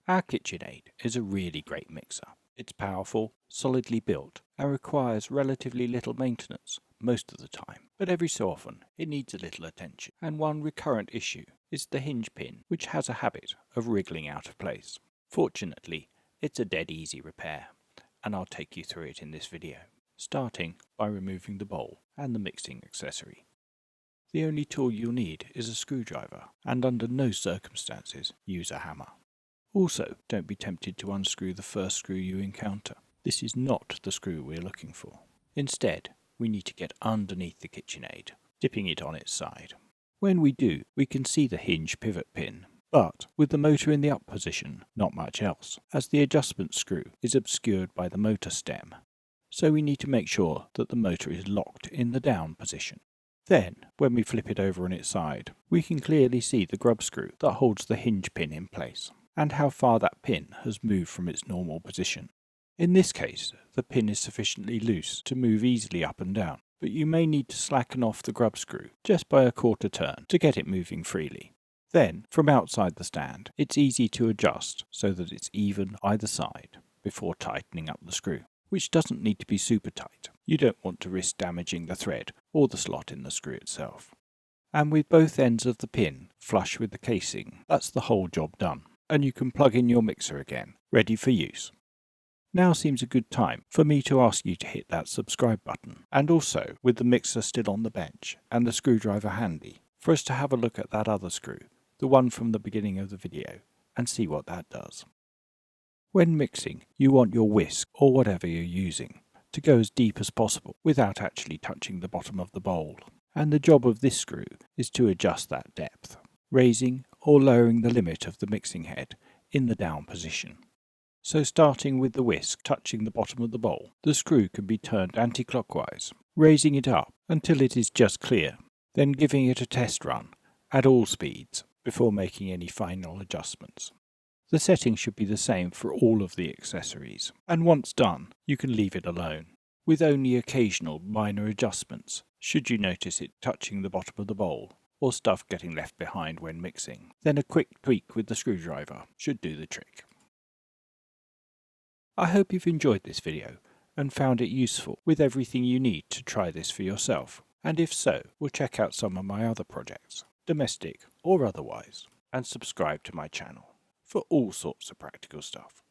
Our KitchenAid is a really great mixer. It's powerful, solidly built, and requires relatively little maintenance most of the time, but every so often it needs a little attention. And one recurrent issue is the hinge pin, which has a habit of wriggling out of place. Fortunately, it's a dead easy repair, and I'll take you through it in this video, starting by removing the bowl and the mixing accessory. The only tool you'll need is a screwdriver, and under no circumstances use a hammer. Also, don't be tempted to unscrew the first screw you encounter. This is not the screw we're looking for. Instead, we need to get underneath the KitchenAid, dipping it on its side. When we do, we can see the hinge pivot pin, but with the motor in the up position, not much else, as the adjustment screw is obscured by the motor stem. So we need to make sure that the motor is locked in the down position. Then, when we flip it over on its side, we can clearly see the grub screw that holds the hinge pin in place, and how far that pin has moved from its normal position. In this case, the pin is sufficiently loose to move easily up and down, but you may need to slacken off the grub screw just by a quarter turn to get it moving freely. Then, from outside the stand, it's easy to adjust so that it's even either side before tightening up the screw, which doesn't need to be super tight. You don't want to risk damaging the thread or the slot in the screw itself. And with both ends of the pin flush with the casing, that's the whole job done, and you can plug in your mixer again, ready for use. Now seems a good time for me to ask you to hit that subscribe button, and also, with the mixer still on the bench and the screwdriver handy, for us to have a look at that other screw, the one from the beginning of the video, and see what that does. When mixing, you want your whisk, or whatever you're using, to go as deep as possible without actually touching the bottom of the bowl. And the job of this screw is to adjust that depth, raising or lowering the limit of the mixing head in the down position. So starting with the whisk touching the bottom of the bowl, the screw can be turned anti-clockwise, raising it up until it is just clear, then giving it a test run at all speeds before making any final adjustments. The setting should be the same for all of the accessories, and once done, you can leave it alone, with only occasional minor adjustments should you notice it touching the bottom of the bowl or stuff getting left behind when mixing. Then a quick tweak with the screwdriver should do the trick. I hope you've enjoyed this video and found it useful with everything you need to try this for yourself, and if so, we'll check out some of my other projects, domestic or otherwise, and subscribe to my channel for all sorts of practical stuff.